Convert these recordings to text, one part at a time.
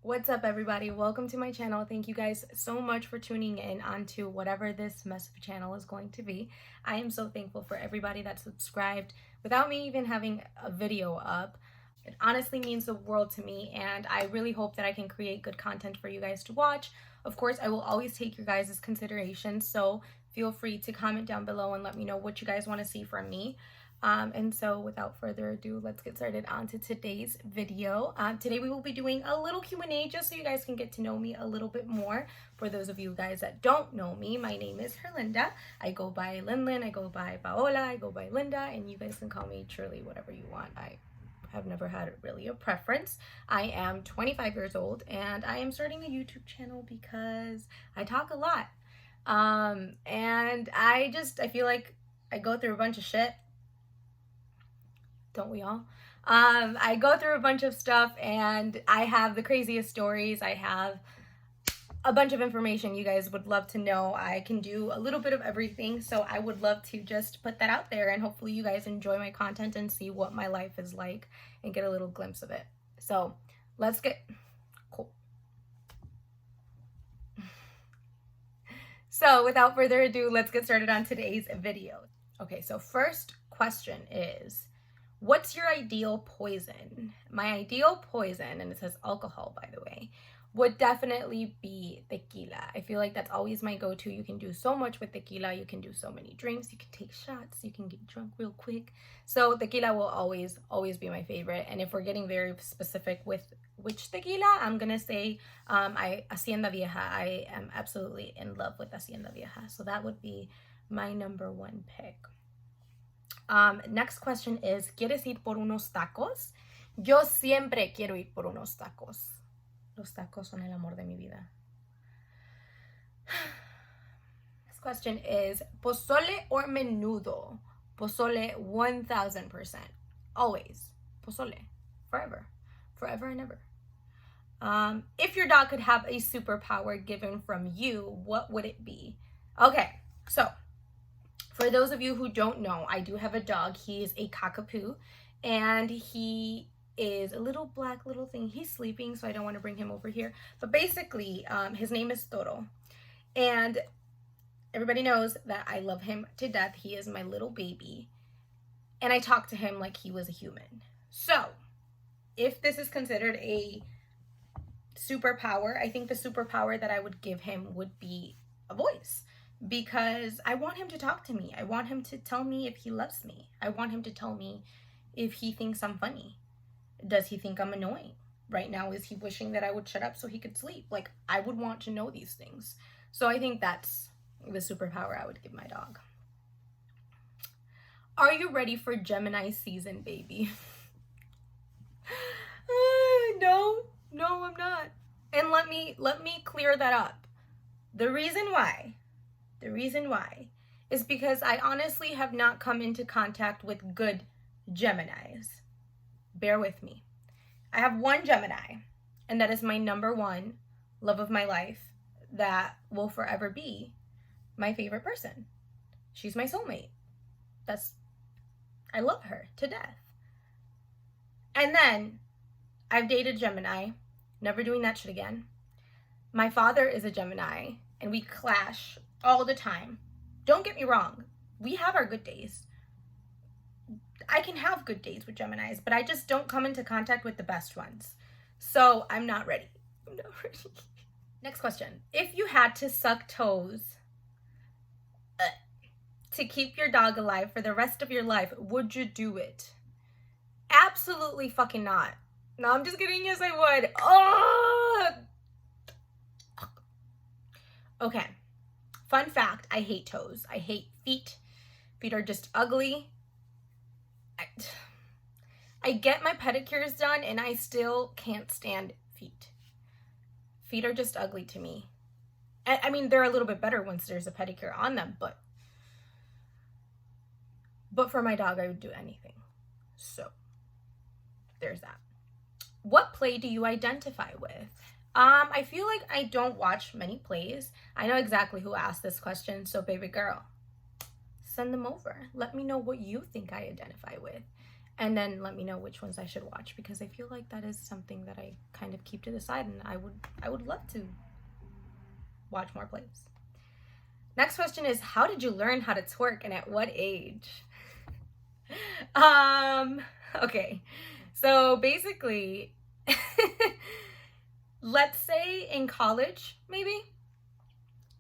What's up, everybody? Welcome to my channel. Thank you guys so much for tuning in onto whatever this mess of a channel is going to be. I am so thankful for everybody that subscribed without me even having a video up. It honestly means the world to me, and I really hope that I can create good content for you guys to watch. Of course, I will always take your guys' considerations, so feel free to comment down below and let me know what you guys want to see from me. And so without further ado, let's get started onto today's video. Today we will be doing a little Q&A just so you guys can get to know me a little bit more. For those of you guys that don't know me, my name is Herlinda. I go by Linlin, I go by Paola, I go by Linda, and you guys can call me truly whatever you want. I have never had really a preference. I am 25 years old and I am starting a YouTube channel because I talk a lot. And I feel like I go through a bunch of shit. Don't we all? I go through a bunch of stuff and I have the craziest stories. I have a bunch of information you guys would love to know. I can do a little bit of everything, so I would love to just put that out there, and hopefully you guys enjoy my content and see what my life is like and get a little glimpse of it. So let's get cool. So without further ado, let's get started on today's video. Okay, so first question is, what's your ideal poison? My ideal poison, and it says alcohol, by the way, would definitely be tequila. I feel like that's always my go-to. You can do so much with tequila. You can do so many drinks. You can take shots. You can get drunk real quick. So tequila will always be my favorite. And if we're getting very specific with which tequila, I'm gonna say Hacienda Vieja. I am absolutely in love with Hacienda Vieja. So that would be my number one pick. Next question is, ¿quieres ir por unos tacos? Yo siempre quiero ir por unos tacos. Los tacos son el amor de mi vida. Next question is, pozole or menudo? Pozole 1000%. Always. Pozole. Forever. Forever and ever. If your dog could have a superpower given from you, what would it be? Okay, so for those of you who don't know, I do have a dog. He is a cockapoo, and he is a little black little thing. He's sleeping, so I don't want to bring him over here. But basically, his name is Toro, and everybody knows that I love him to death. He is my little baby, and I talk to him like he was a human. So if this is considered a superpower, I think the superpower that I would give him would be a voice. Because I want him to talk to me. I want him to tell me if he loves me. I want him to tell me if he thinks I'm funny. Does he think I'm annoying? Right now, is he wishing that I would shut up so he could sleep? Like, I would want to know these things. So I think that's the superpower I would give my dog. Are you ready for Gemini season, baby? No, I'm not. And let me clear that up. The reason why is because I honestly have not come into contact with good Geminis. Bear with me. I have one Gemini, and that is my number one love of my life that will forever be my favorite person. She's my soulmate. I love her to death. And then I've dated Gemini, never doing that shit again. My father is a Gemini, and we clash all the time. Don't get me wrong. We have our good days. I can have good days with Geminis, but I just don't come into contact with the best ones. So I'm not ready. Next question. If you had to suck toes to keep your dog alive for the rest of your life, would you do it? Absolutely fucking not. No, I'm just kidding. Yes, I would. Oh! Okay. Fun fact, I hate toes. I hate feet. Feet are just ugly. I get my pedicures done and I still can't stand feet. Feet are just ugly to me. I mean, they're a little bit better once there's a pedicure on them, but for my dog, I would do anything. So there's that. What play do you identify with? I feel like I don't watch many plays. I know exactly who asked this question, so baby girl, send them over. Let me know what you think I identify with. And then let me know which ones I should watch, because I feel like that is something that I kind of keep to the side, and I would love to watch more plays. Next question is, how did you learn how to twerk and at what age? Okay. So basically, let's say in college, maybe.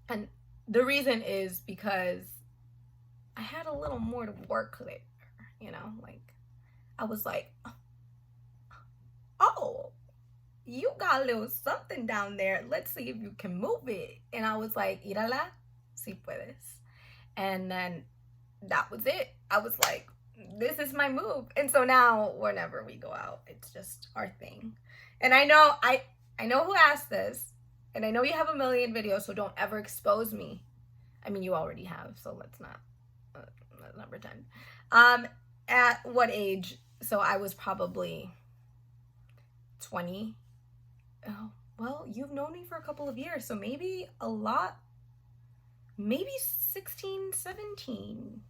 And the reason is because I had a little more to work there, you know, like I was like, oh, you got a little something down there. Let's see if you can move it. And I was like, írala, si puedes. And then that was it. I was like, this is my move. And so now whenever we go out, it's just our thing. And I know who asked this, and I know you have a million videos, so don't ever expose me. I mean, you already have, so let's not pretend. At what age? So I was probably 20. Oh, well, you've known me for a couple of years, so maybe 16, 17,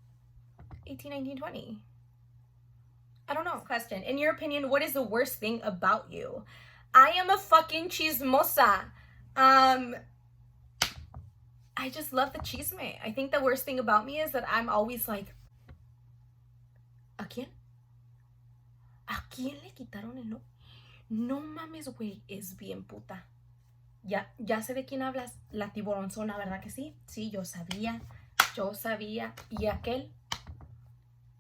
18, 19, 20. I don't know. Question. In your opinion, what is the worst thing about you? I am a fucking chismosa. I just love the chisme. I think the worst thing about me is that I'm always like, ¿a quién? ¿A quién le quitaron el no? No mames, güey, es bien puta. Ya sé de quién hablas. La tiburonzona, ¿verdad que sí? Sí, yo sabía. Y aquel,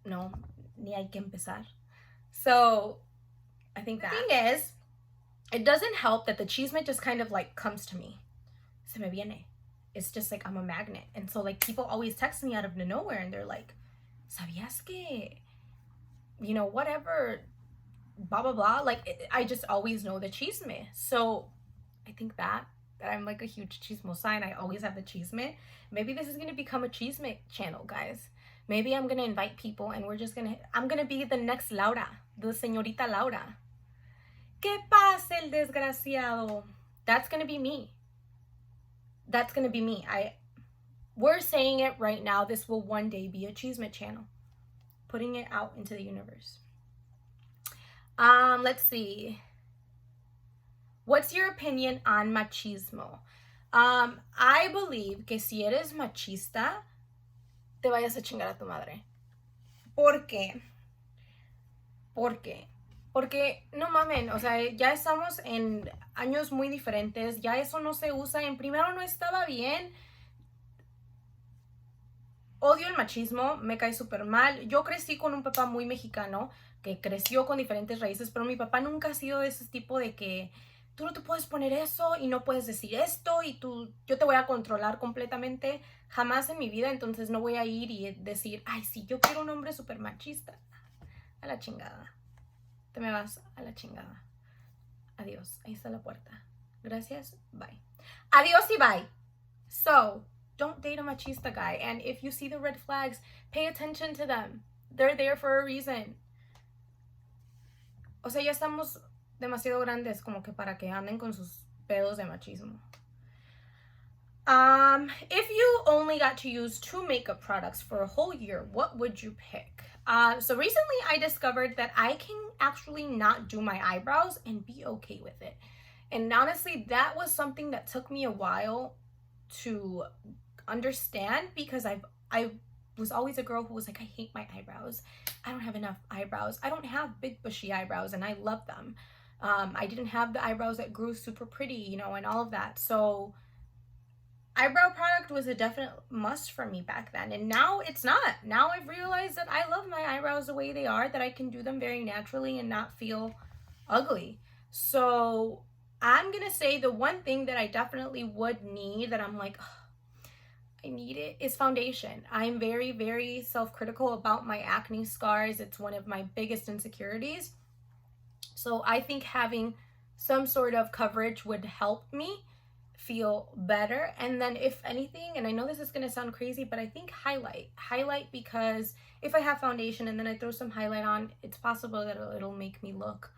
no, ni hay que empezar. So, I think that. The thing is, it doesn't help that the chisme just kind of like comes to me. Se me viene. It's just like I'm a magnet. And so like people always text me out of nowhere and they're like, ¿sabías que, you know, whatever, blah, blah, blah. Like I just always know the chisme. So I think that I'm like a huge chismosa and I always have the chisme. Maybe this is going to become a chisme channel, guys. Maybe I'm going to invite people and I'm going to be the next Laura, the señorita Laura. ¿Qué pasa el desgraciado? That's going to be me. That's going to be me. We're saying it right now. This will one day be a chisme channel. Putting it out into the universe. Let's see. What's your opinion on machismo? I believe que si eres machista, te vayas a chingar a tu madre. ¿Por qué? Porque no mamen, o sea, ya estamos en años muy diferentes, ya eso no se usa. En primero no estaba bien. Odio el machismo, me cae súper mal. Yo crecí con un papá muy mexicano que creció con diferentes raíces, pero mi papá nunca ha sido de ese tipo de que tú no te puedes poner eso y no puedes decir esto y yo te voy a controlar completamente. Jamás en mi vida, entonces no voy a ir y decir, ay, sí, yo quiero un hombre súper machista. A la chingada. Te me vas a la chingada. Adiós. Ahí está la puerta. Gracias. Bye. Adiós y bye. So, don't date a machista guy. And if you see the red flags, pay attention to them. They're there for a reason. O sea, ya estamos demasiado grandes como que para que anden con sus pedos de machismo. If you only got to use 2 makeup products for a whole year, what would you pick? So recently I discovered that I can actually not do my eyebrows and be okay with it. And honestly, that was something that took me a while to understand, because I was always a girl who was like, I hate my eyebrows. I don't have enough eyebrows. I don't have big bushy eyebrows and I love them. I didn't have the eyebrows that grew super pretty, you know, and all of that. So eyebrow product was a definite must for me back then, and now it's not. Now I've realized that I love my eyebrows the way they are, that I can do them very naturally and not feel ugly. So I'm gonna say the one thing that I definitely would need, that I'm like, oh, I need it, is foundation. I'm very, very self-critical about my acne scars. It's one of my biggest insecurities. So I think having some sort of coverage would help me feel better. And then if anything, and I know this is going to sound crazy, but I think highlight, because if I have foundation and then I throw some highlight on, it's possible that it'll make me look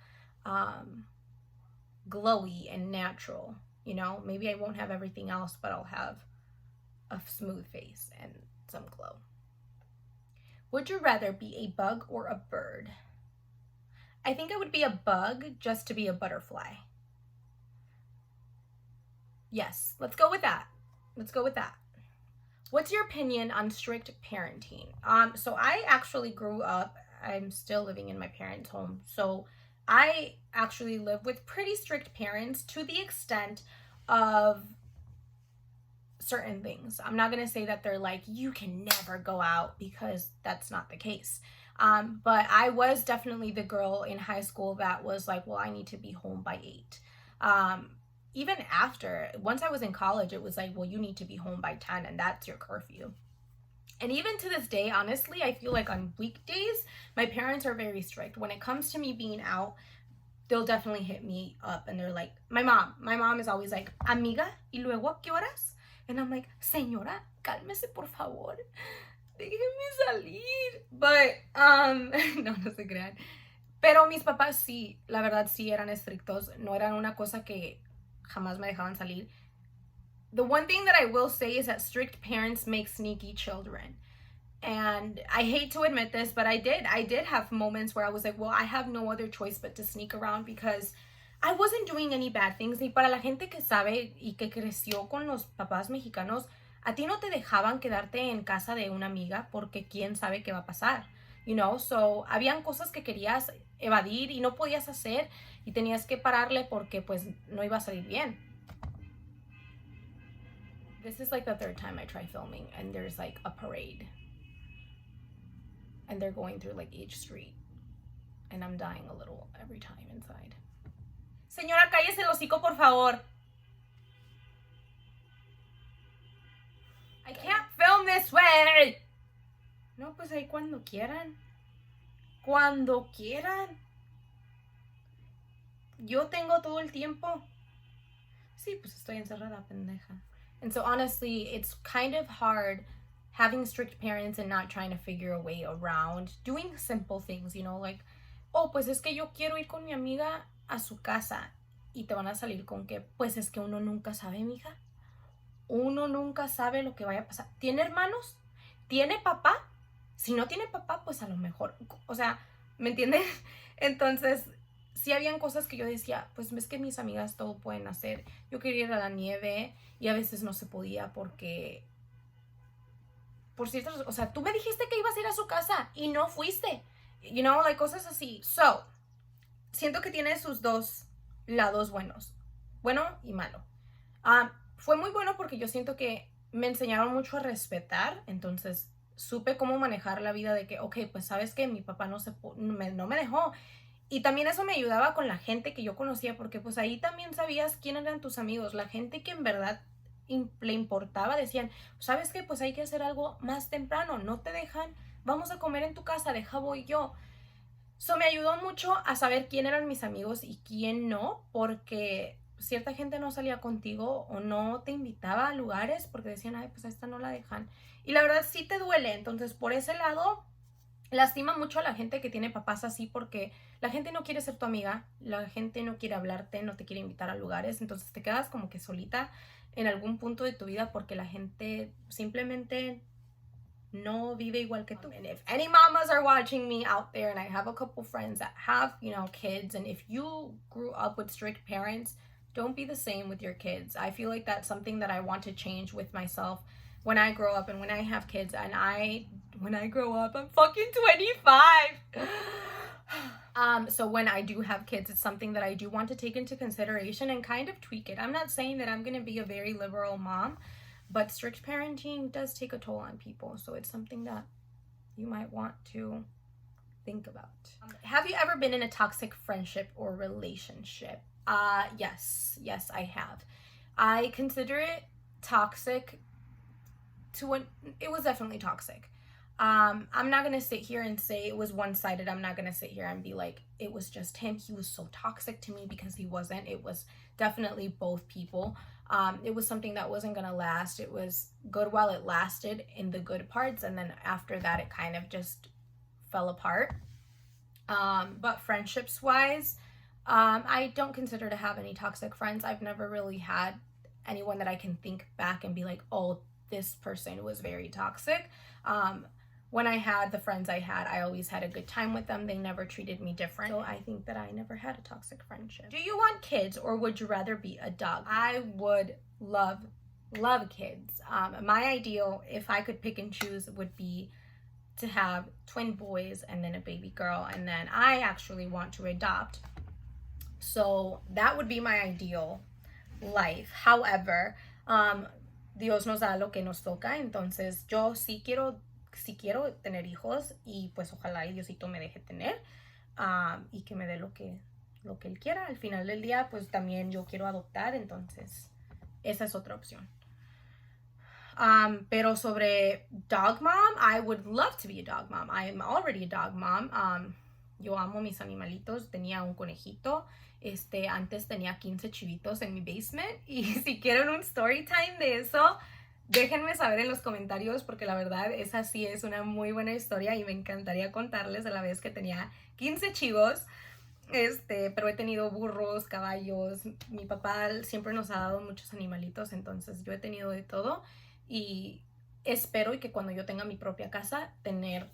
glowy and natural. You know, maybe I won't have everything else, but I'll have a smooth face and some glow. Would you rather be a bug or a bird? I think it would be a bug just to be a butterfly. Yes, let's go with that. Let's go with that. What's your opinion on strict parenting? So I actually grew up, I'm still living in my parents' home. So I actually live with pretty strict parents to the extent of certain things. I'm not going to say that they're like, you can never go out, because that's not the case. But I was definitely the girl in high school that was like, well, I need to be home by 8. Even after, once I was in college, it was like, well, you need to be home by 10, and that's your curfew. And even to this day, honestly, I feel like on weekdays, my parents are very strict. When it comes to me being out, they'll definitely hit me up, and they're like, my mom is always like, amiga, ¿y luego a qué horas? And I'm like, señora, cálmese por favor, déjeme salir. But, no se crean. Pero mis papás sí, la verdad sí eran estrictos. No eran una cosa que jamás me dejaban salir. The one thing that I will say is that strict parents make sneaky children. And I hate to admit this, but I did have moments where I was like, well, I have no other choice but to sneak around, because I wasn't doing any bad things. Y para la gente que sabe y que creció con los papás mexicanos, a ti no te dejaban quedarte en casa de una amiga porque quién sabe qué va a pasar. You know, so habían cosas que querías evadir y no podías hacer, y tenías que pararle porque pues no iba a salir bien. This is like the third time I try filming, and there's like a parade. And they're going through like each street. And I'm dying a little every time inside. Señora, cállese el hocico, por favor. I can't film this way. No, pues ahí cuando quieran. Cuando quieran. Yo tengo todo el tiempo. Sí, pues estoy encerrada, pendeja. And so honestly, it's kind of hard having strict parents and not trying to figure a way around doing simple things, you know, like, oh, pues es que yo quiero ir con mi amiga a su casa, y te van a salir con que, pues es que uno nunca sabe, mija. Uno nunca sabe lo que vaya a pasar. ¿Tiene hermanos? ¿Tiene papá? Si no tiene papá, pues a lo mejor, o sea, ¿me entiendes? Entonces, sí habían cosas que yo decía, pues es que mis amigas todo pueden hacer. Yo quería ir a la nieve y a veces no se podía porque, por cierto, o sea, tú me dijiste que ibas a ir a su casa y no fuiste. You know, like cosas así. So, siento que tiene sus dos lados buenos. Bueno y malo. Fue muy bueno porque yo siento que me enseñaron mucho a respetar. Entonces, supe cómo manejar la vida de que, ok, pues sabes que mi papá no me dejó. Y también eso me ayudaba con la gente que yo conocía, porque pues ahí también sabías quién eran tus amigos. La gente que en verdad le importaba, decían, ¿sabes qué? Pues hay que hacer algo más temprano, no te dejan, vamos a comer en tu casa, deja voy yo. So me ayudó mucho a saber quién eran mis amigos y quién no, porque cierta gente no salía contigo o no te invitaba a lugares porque decían, ay, pues a esta no la dejan. Y la verdad sí te duele. Entonces, por ese lado, lastima mucho a la gente que tiene papás así, porque la gente no quiere ser tu amiga, la gente no quiere hablarte, no te quiere invitar a lugares, entonces te quedas como que solita en algún punto de tu vida porque la gente simplemente no vive igual que tú. And if any mamas are watching me out there, and I have a couple friends that have, you know, kids, and if you grew up with strict parents, don't be the same with your kids. I feel like that's something that I want to change with myself when I grow up and when I have kids. And when I grow up, I'm fucking 25. So when I do have kids, it's something that I do want to take into consideration and kind of tweak it. I'm not saying that I'm going to be a very liberal mom, but strict parenting does take a toll on people. So it's something that you might want to think about. Have you ever been in a toxic friendship or relationship? Yes, I have. I consider it toxic it was definitely toxic. I'm not gonna sit here and say it was one-sided. I'm not gonna sit here and be like, it was just him, he was so toxic to me, because he wasn't. It was definitely both people. It was something that wasn't gonna last. It was good while it lasted in the good parts, and then after that it kind of just fell apart. But friendships wise, I don't consider to have any toxic friends. I've never really had anyone that I can think back and be like, oh, this person was very toxic. when I had the friends I had, I always had a good time with them. They never treated me different. So I think that I never had a toxic friendship. Do you want kids or would you rather be a dog? I would love kids. My ideal, if I could pick and choose, would be to have twin boys and then a baby girl, and then I actually want to adopt. So that would be my ideal life. However, Dios nos da lo que nos toca, entonces yo sí quiero tener hijos y pues ojalá y Diosito me deje tener y que me dé lo que él quiera. Al final del día pues también yo quiero adoptar, entonces esa es otra opción. Pero sobre dog mom, I would love to be a dog mom. I am already a dog mom. Yo amo mis animalitos. Tenía un conejito. Antes tenía 15 chivitos en mi basement. Y si quieren un story time de eso, déjenme saber en los comentarios, porque la verdad esa sí es una muy buena historia y me encantaría contarles a la vez que tenía 15 chivos. Pero he tenido burros, caballos. Mi papá siempre nos ha dado muchos animalitos, entonces yo he tenido de todo. Y espero que cuando yo tenga mi propia casa, tener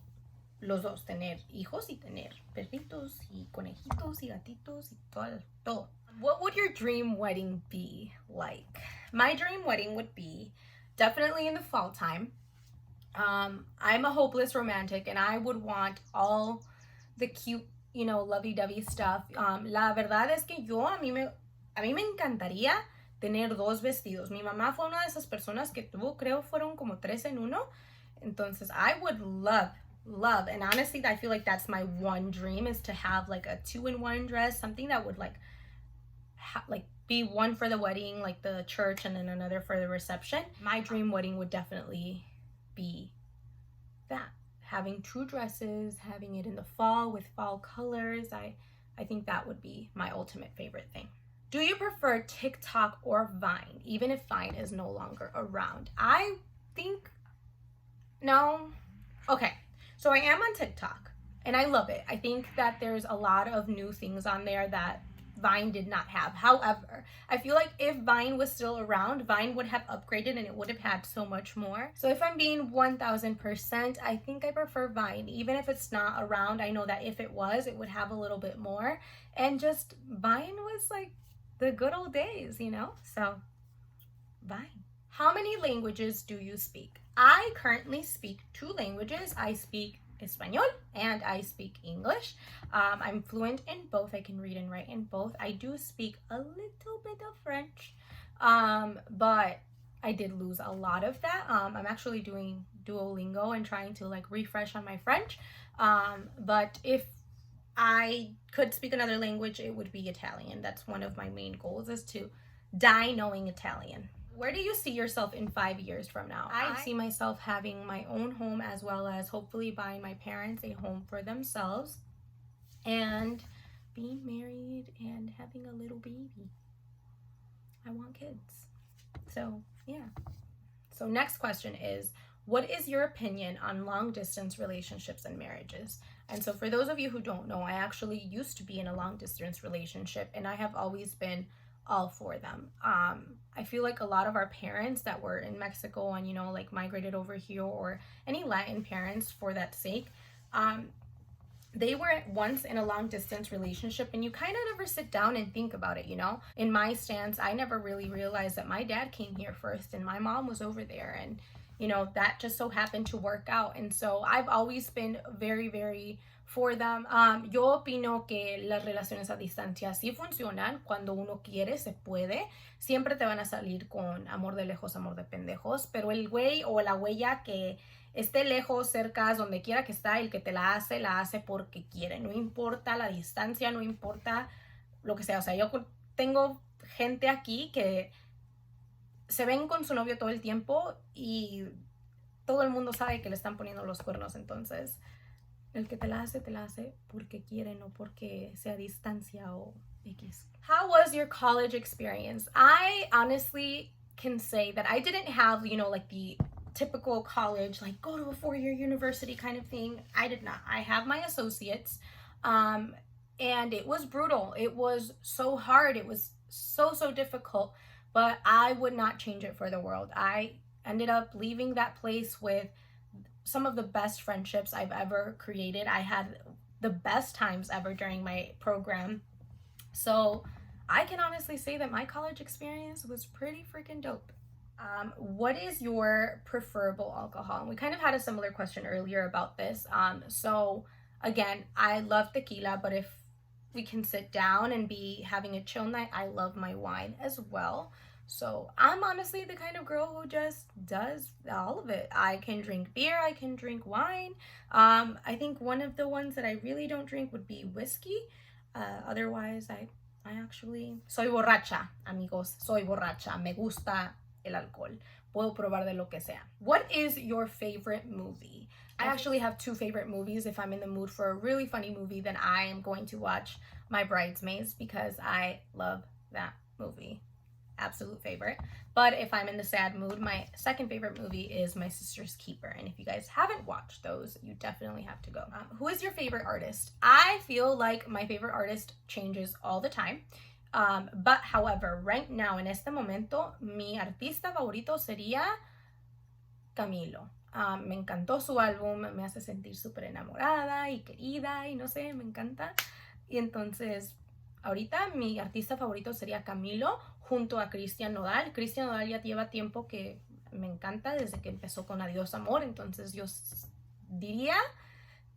los dos, tener hijos y tener perritos y conejitos y gatitos y todo. What would your dream wedding be like? My dream wedding would be definitely in the fall time. I'm a hopeless romantic and I would want all the cute, lovey-dovey stuff. La verdad es que a mí me encantaría tener 2 vestidos. Mi mamá fue una de esas personas que tuvo, creo, fueron como 3 en 1. Entonces, I would love, and honestly, I feel like that's my one dream, is to have like a 2-in-1 dress, something that would like be one for the wedding, like the church, and then another for the reception. My dream wedding would definitely be that. Having 2 dresses, having it in the fall with fall colors. I think that would be my ultimate favorite thing. Do you prefer TikTok or Vine, even if Vine is no longer around? I think no. Okay, so I am on TikTok and I love it. I think that there's a lot of new things on there that Vine did not have. However, I feel like if Vine was still around, Vine would have upgraded and it would have had so much more. So if I'm being 1000%, I think I prefer Vine. Even if it's not around, I know that if it was, it would have a little bit more. And just Vine was like the good old days, So Vine. How many languages do you speak? I currently speak 2 languages. I speak Espanol and I speak English. I'm fluent in both. I can read and write in both. I do speak a little bit of French, but I did lose a lot of that. I'm actually doing Duolingo and trying to like refresh on my French. But if I could speak another language, it would be Italian. That's one of my main goals, is to die knowing Italian. Where do you see yourself in 5 years from now? I see myself having my own home, as well as hopefully buying my parents a home for themselves and being married and having a little baby. I want kids. So, yeah. So next question is, what is your opinion on long distance relationships and marriages? And so for those of you who don't know, I actually used to be in a long distance relationship and I have always been all for them. I feel like a lot of our parents that were in Mexico and, like migrated over here, or any Latin parents for that sake, they were once in a long distance relationship and you kind of never sit down and think about it, In my stance, I never really realized that my dad came here first and my mom was over there, and that just so happened to work out. And so I've always been very, very for them. Yo opino que las relaciones a distancia sí funcionan. Cuando uno quiere, se puede. Siempre te van a salir con amor de lejos, amor de pendejos. Pero el güey o la huella que esté lejos, cerca, donde quiera que está, el que te la hace porque quiere. No importa la distancia, no importa lo que sea. O sea, yo tengo gente aquí que se ven con su novio todo el tiempo y todo el mundo sabe que le están poniendo los cuernos. Entonces, el que te la hace porque quiere, no porque sea distancia o X. How was your college experience? I honestly can say that I didn't have, like the typical college, like go to a 4-year university kind of thing. I did not. I have my associates, and it was brutal. It was so hard. It was so difficult, but I would not change it for the world. I ended up leaving that place with some of the best friendships I've ever created. I had the best times ever during my program. So I can honestly say that my college experience was pretty freaking dope. What is your preferable alcohol? And we kind of had a similar question earlier about this. So again, I love tequila, but if we can sit down and be having a chill night, I love my wine as well. So I'm honestly the kind of girl who just does all of it. I can drink beer, I can drink wine. I think one of the ones that I really don't drink would be whiskey. Otherwise, I actually soy borracha, amigos. Soy borracha. Me gusta el alcohol. Puedo probar de lo que sea. What is your favorite movie? I actually have two favorite movies. If I'm in the mood for a really funny movie, then I am going to watch My Bridesmaids because I love that movie. Absolute favorite. But if I'm in the sad mood, my second favorite movie is My Sister's Keeper. And if you guys haven't watched those, you definitely have to go. Who is your favorite artist? I feel like my favorite artist changes all the time. But however, right now, en este momento, mi artista favorito sería Camilo. Me encantó su álbum, me hace sentir súper enamorada y querida y no sé, me encanta. Y entonces, ahorita mi artista favorito sería Camilo junto a Cristian Nodal. Cristian Nodal ya lleva tiempo que me encanta desde que empezó con Adiós Amor. Entonces yo diría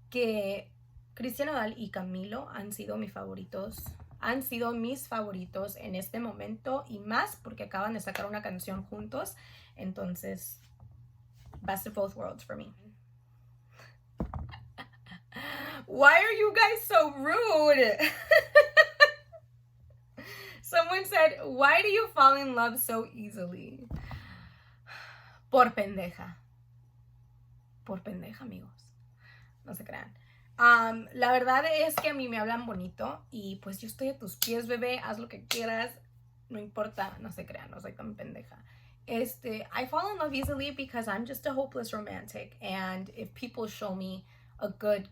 que Cristian Nodal y Camilo han sido mis favoritos en este momento y más porque acaban de sacar una canción juntos. Entonces, best of both worlds for me. Why are you guys so rude? Someone said, why do you fall in love so easily? Por pendeja. Por pendeja, amigos. No se crean. La verdad es que a mí me hablan bonito y pues yo estoy a tus pies, bebé. Haz lo que quieras. No importa. No se crean. No soy tan pendeja. I fall in love easily because I'm just a hopeless romantic. And if people show me a good,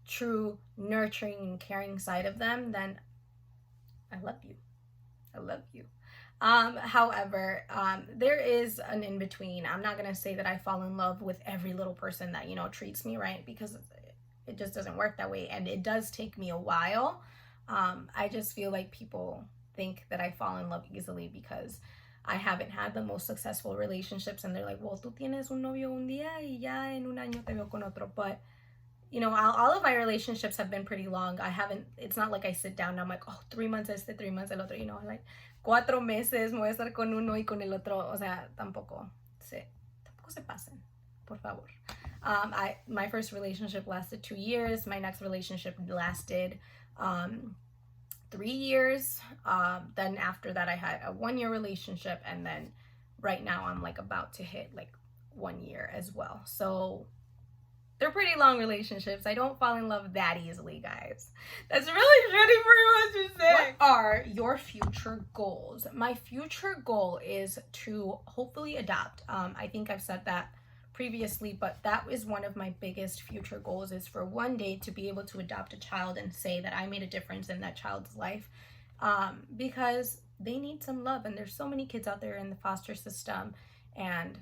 true, nurturing, and caring side of them, then I love you. I love you. However, there is an in-between. I'm not going to say that I fall in love with every little person that, treats me right because it just doesn't work that way. And it does take me a while. I just feel like people think that I fall in love easily because I haven't had the most successful relationships. And they're like, well, tú tienes un novio un día y ya en un año te veo con otro. But all of my relationships have been pretty long. It's not like I sit down and I'm like, 3 months este, 3 months el otro, like 4 meses me voy a estar con uno y con el otro. O sea, tampoco se pasen, por favor. My first relationship lasted 2 years. My next relationship lasted 3 years. Then after that, I had a 1-year relationship. And then right now I'm like about to hit like 1 year as well. So they're pretty long relationships. I don't fall in love that easily, guys. That's really shitty for you to say. What are your future goals? My future goal is to hopefully adopt. I think I've said that previously, but that is one of my biggest future goals, is for one day to be able to adopt a child and say that I made a difference in that child's life, because they need some love, and there's so many kids out there in the foster system, and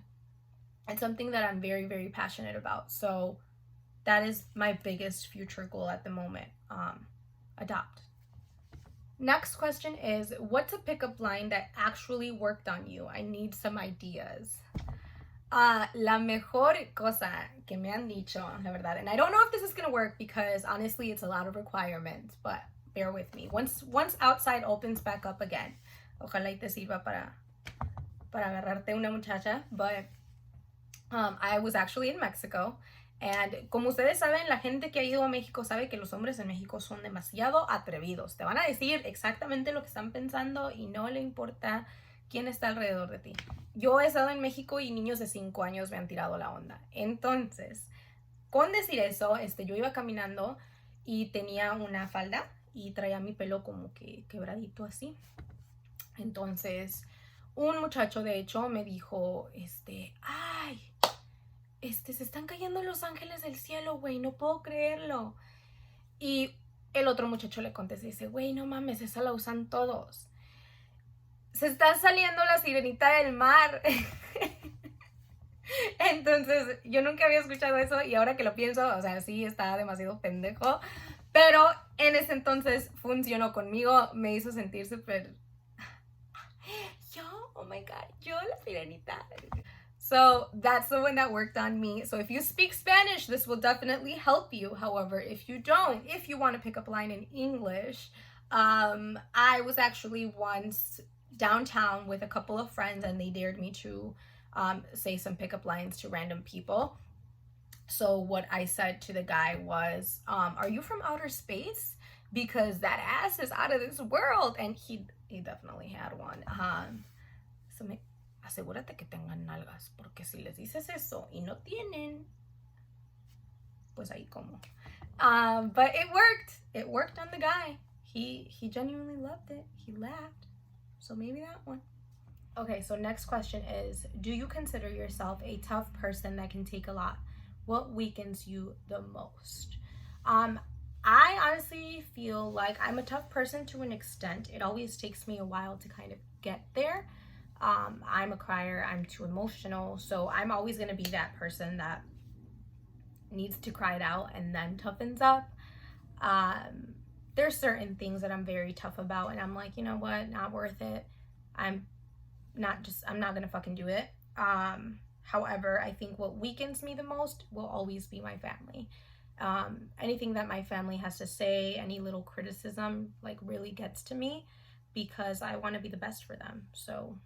it's something that I'm very, very passionate about. So that is my biggest future goal at the moment. Adopt. Next question is, what's a pickup line that actually worked on you? I need some ideas. La mejor cosa que me han dicho, la verdad, and I don't know if this is going to work because honestly it's a lot of requirements, but bear with me. Once outside opens back up again, ojalá y te sirva para agarrarte una muchacha. But I was actually in Mexico, and como ustedes saben, la gente que ha ido a México sabe que los hombres en México son demasiado atrevidos. Te van a decir exactamente lo que están pensando y no le importa quién está alrededor de ti. Yo he estado en México y niños de 5 años me han tirado la onda. Entonces, con decir eso, yo iba caminando y tenía una falda y traía mi pelo como que quebradito así. Entonces, un muchacho de hecho me dijo, ay, se están cayendo los ángeles del cielo, güey, no puedo creerlo. Y el otro muchacho le contesta y dice, güey, no mames, esa la usan todos. Se está saliendo la sirenita del mar. Entonces, yo nunca había escuchado eso y ahora que lo pienso, o sea, sí está demasiado pendejo, pero en ese entonces funcionó conmigo, me hizo sentir súper... Yo, oh my god, yo la sirenita. So that's the one that worked on me. So if you speak Spanish, this will definitely help you. However, if you don't, if you want to pick up a line in English, I was actually once downtown with a couple of friends and they dared me to say some pickup lines to random people. So what I said to the guy was, are you from outer space? Because that ass is out of this world. And he definitely had one. So me, asegúrate que tengan nalgas, porque si les dices eso y no tienen, pues ahí como. But it worked. It worked on the guy. He genuinely loved it. He laughed. So maybe that one. Okay, so next question is, do you consider yourself a tough person that can take a lot? What weakens you the most? I honestly feel like I'm a tough person to an extent. It always takes me a while to kind of get there. I'm a crier, I'm too emotional, so I'm always going to be that person that needs to cry it out and then toughens up. There's certain things that I'm very tough about and I'm like, you know what, not worth it. I'm not gonna fucking do it. However, I think what weakens me the most will always be my family. Anything that my family has to say, any little criticism, like really gets to me because I want to be the best for them. So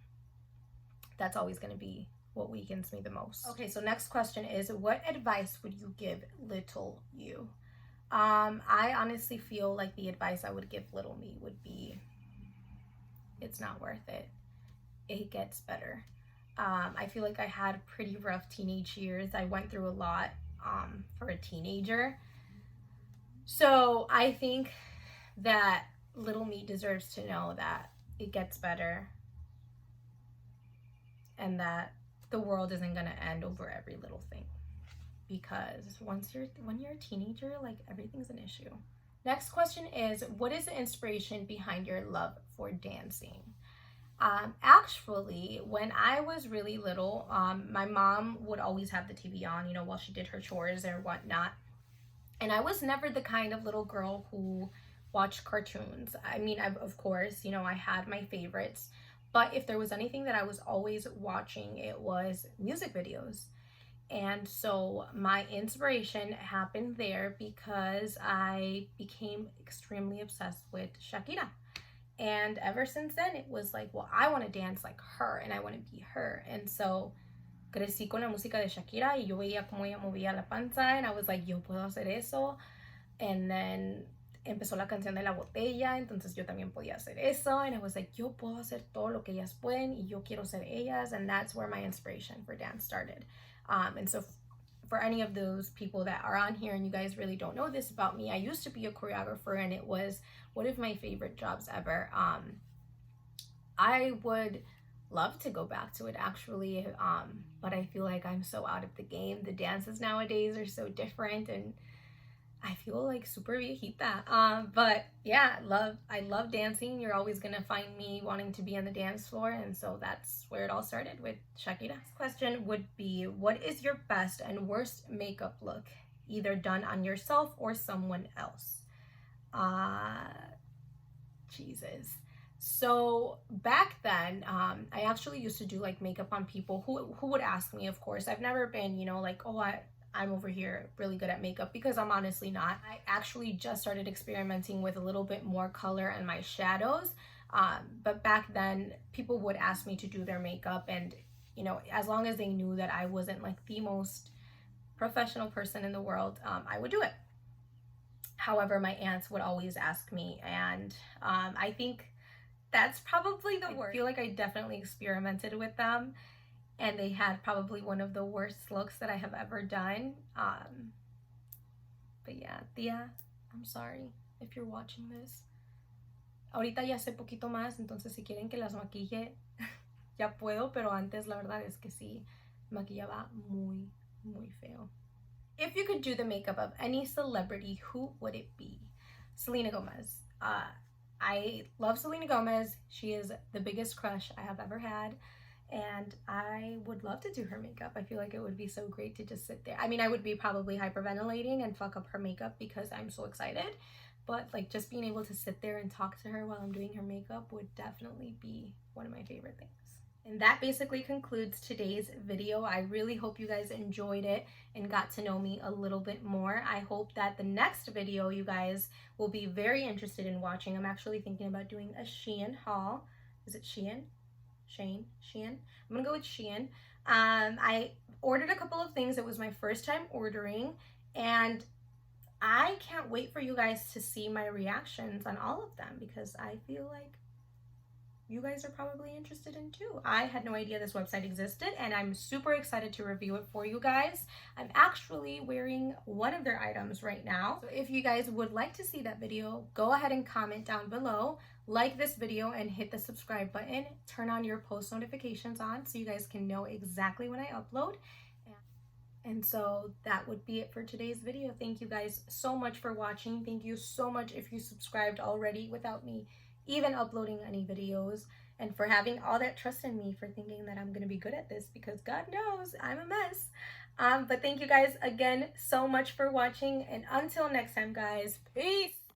that's always going to be what weakens me the most. Okay, so next question is, what advice would you give little you? I honestly feel like the advice I would give little me would be, it's not worth it. It gets better. I feel like I had pretty rough teenage years. I went through a lot for a teenager. So I think that little me deserves to know that it gets better and that the world isn't going to end over every little thing. Because when you're a teenager, like everything's an issue. Next question is, what is the inspiration behind your love for dancing? Actually, when I was really little, my mom would always have the TV on, you know, while she did her chores or whatnot. And I was never the kind of little girl who watched cartoons. I mean, of course, you know, I had my favorites, but if there was anything that I was always watching, it was music videos. And so my inspiration happened there because I became extremely obsessed with Shakira. And ever since then, it was like, well, I want to dance like her and I want to be her. And so crecí con la música de Shakira y yo veía cómo ella movía la panza and I was like, yo puedo hacer eso. And then empezó la canción de la botella, entonces yo también podía hacer eso. And I was like, yo puedo hacer todo lo que ellas pueden y yo quiero ser ellas. And that's where my inspiration for dance started. And so for any of those people that are on here and you guys really don't know this about me, I used to be a choreographer and it was one of my favorite jobs ever. I would love to go back to it actually, but I feel like I'm so out of the game. The dances nowadays are so different and I feel like super viejita. But yeah, I love dancing. You're always gonna find me wanting to be on the dance floor, and so that's where it all started with Shakira. Next question would be, what is your best and worst makeup look, either done on yourself or someone else? Jesus. So back then, I actually used to do like makeup on people who would ask me, of course. I've never been, you know, like, oh, I'm over here really good at makeup, because I'm honestly not. I actually just started experimenting with a little bit more color in my shadows. But back then, people would ask me to do their makeup, and, you know, as long as they knew that I wasn't like the most professional person in the world, I would do it. However, my aunts would always ask me, and I think that's probably the worst. I feel like I definitely experimented with them, and they had probably one of the worst looks that I have ever done. But yeah, Tia, I'm sorry if you're watching this. Ahorita ya sé poquito más, entonces si quieren que las maquille, ya puedo, pero antes la verdad es que sí, maquillaba muy, muy feo. If you could do the makeup of any celebrity, who would it be? Selena Gomez. I love Selena Gomez. She is the biggest crush I have ever had. and I would love to do her makeup. I feel like it would be so great to just sit there. I mean, I would be probably hyperventilating and fuck up her makeup because I'm so excited, but like just being able to sit there and talk to her while I'm doing her makeup would definitely be one of my favorite things. And that basically concludes today's video. I really hope you guys enjoyed it and got to know me a little bit more. I hope that the next video you guys will be very interested in watching. I'm actually thinking about doing a Shein haul. Is it Shein? Shein. I'm gonna go with Shein. I ordered a couple of things. It was my first time ordering, and I can't wait for you guys to see my reactions on all of them because I feel like you guys are probably interested in too. I had no idea this website existed, and I'm super excited to review it for you guys. I'm actually wearing one of their items right now. So if you guys would like to see that video, go ahead and comment down below, like this video, and hit the subscribe button. Turn on your post notifications on so you guys can know exactly when I upload. And so that would be it for today's video. Thank you guys so much for watching. Thank you so much if you subscribed already without me even uploading any videos, and for having all that trust in me, for thinking that I'm gonna be good at this, because God knows I'm a mess. But thank you guys again so much for watching, and until next time guys, peace.